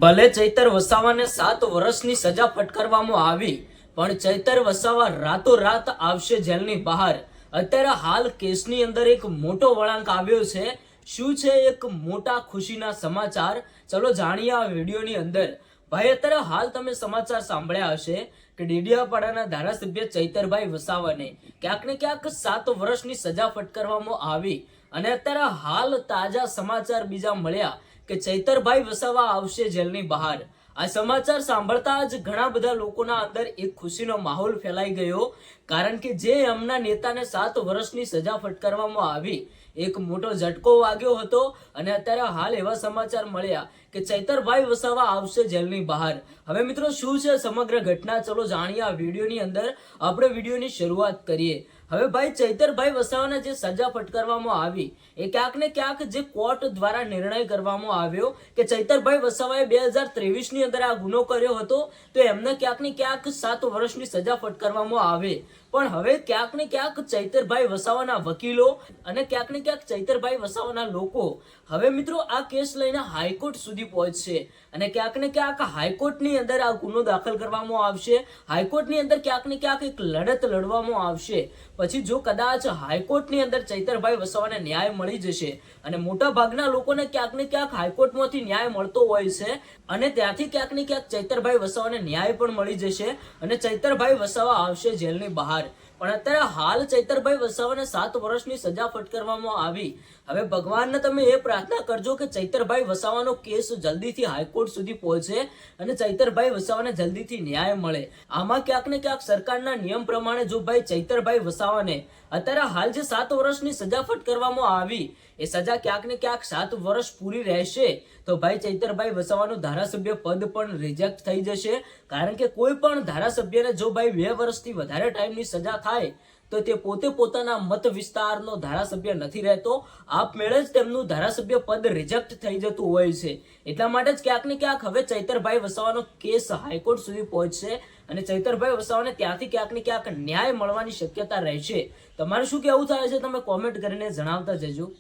ભલે ચૈતર વસાવાને 7 વર્ષની સજા ફટકારવામાં આવી, પણ ચૈતર વસાવા રાતોરાત આવશે જેલની બહાર। અત્યારે હાલ કેસની અંદર એક મોટો વળાંક આવ્યો છે। શું છે એક મોટા ખુશીના સમાચાર? ચલો જાણીએ આ વિડીયોની અંદર। ભાઈ, અત્યારે હાલ તમે સમાચાર સાંભળ્યા હશે કે ડેડિયાપાડાના ધારાસભ્ય ચૈતરભાઈ વસાવાને ક્યાંક ને ક્યાંક 7 વર્ષની સજા ફટકારવામાં આવી, અને અત્યારે હાલ તાજા સમાચાર બીજા મળ્યા કે ચૈતરભાઈ વસાવા આવશે જેલની બહાર। આ સમાચાર સાંભળતા જ ઘણા બધા લોકોના અંદર એક ખુશીનો માહોલ ફેલાઈ ગયો, કારણ કે જે એમના નેતાને 7 વર્ષની સજા ફટકારવામાં આવી, એક મોટો ઝટકો વાગ્યો હતો। અને અત્યારે હાલ એવા સમાચાર મળ્યા કે ચૈતરભાઈ વસાવા આવશે જેલની બહાર। હવે મિત્રો, શું છે સમગ્ર ઘટના? ચલો જાણીએ આ વિડીયોની અંદર। આપણે વિડીયોની શરૂઆત કરીએ। હવે ભાઈ, ચૈતરભાઈ વસાવાને જે સજા ફટકારવામાં આવી એ ક્યાંક ને ક્યાંક જે કોર્ટ દ્વારા નિર્ણય કરવામાં આવ્યો કે ચૈતરભાઈ વસાવાએ 2023ની અંદર આ ગુનો કર્યો હતો, તો એમને ક્યાંક ને ક્યાંક 7 વર્ષની સજા ફટકારવામાં આવે। પણ હવે ક્યાંક ને ક્યાંક ચૈતરભાઈ વસાવાના વકીલો અને ક્યાંક ને ક્યાંક ચૈતરભાઈ વસાવાના લોકો હવે મિત્રો આ કેસ લઈને હાઈકોર્ટ સુધી પહોંચશે, અને ક્યાંક ને ક્યાંક હાઈકોર્ટની અંદર આ ગુનો દાખલ કરવામાં આવશે। હાઈકોર્ટની અંદર ક્યાંક ને ક્યાંક એક લડત લડવામાં આવશે। પછી જો કદાચ હાઈકોર્ટની અંદર ચૈતરભાઈ વસાવાને ન્યાય મળી જશે, અને મોટા ભાગના લોકોને ક્યાંક ને ક્યાંક હાઈકોર્ટમાંથી ન્યાય મળતો હોય છે, અને ત્યાંથી ક્યાંક ને ક્યાંક ચૈતરભાઈ વસાવાને ન્યાય પણ મળી જશે, અને ચૈતરભાઈ વસાવા આવશે જેલની બહાર। પણ અત્યારે હાલ ચૈતરભાઈ વસાવાને 7 વર્ષની સજા ફટકારવામાં આવી। હવે ભગવાનને તમે એ પ્રાર્થના કરજો કે ચૈતરભાઈ વસાવાનો કેસ જલ્દીથી હાઈકોર્ટ સુધી પહોંચે અને ચૈતરભાઈ વસાવાને જલ્દીથી ન્યાય મળે। આમાં ક્યાંક ને ક્યાંક સરકારના નિયમ પ્રમાણે જો ભાઈ ચૈતરભાઈ વસાવાને અત્યારે હાલ જે 7 વર્ષની સજા ફટકારવામાં આવી, એ સજા ક્યાંક ને ક્યાંક 7 વર્ષ પૂરી રહેશે, તો ભાઈ ચૈતરભાઈ વસાવાનું ધારાસભ્ય પદ પણ રિજેક્ટ થઈ જશે। કારણ કે કોઈ પણ ધારાસભ્યને જો ભાઈ 2 વર્ષથી વધારે ટાઈમની સજા થાય તો તે પોતે પોતાના મત વિસ્તારનો ધારાસભ્ય નથી રહેતો, આપમેળે જ તેમનું ધારાસભ્ય પદ રિજેક્ટ થઈ જતું હોય છે। એટલા માટે જ ક્યાંક ને ક્યાંક હવે ચૈતરભાઈ વસાવાનો કેસ હાઈકોર્ટ સુધી પહોંચશે, અને ચૈતરભાઈ વસાવાને ત્યાંથી ક્યાંક ને ક્યાંક ન્યાય મળવાની શક્યતા રહેશે। તમારે શું કહેવું થાય છે? તમે કોમેન્ટ કરીને જણાવતા જજો।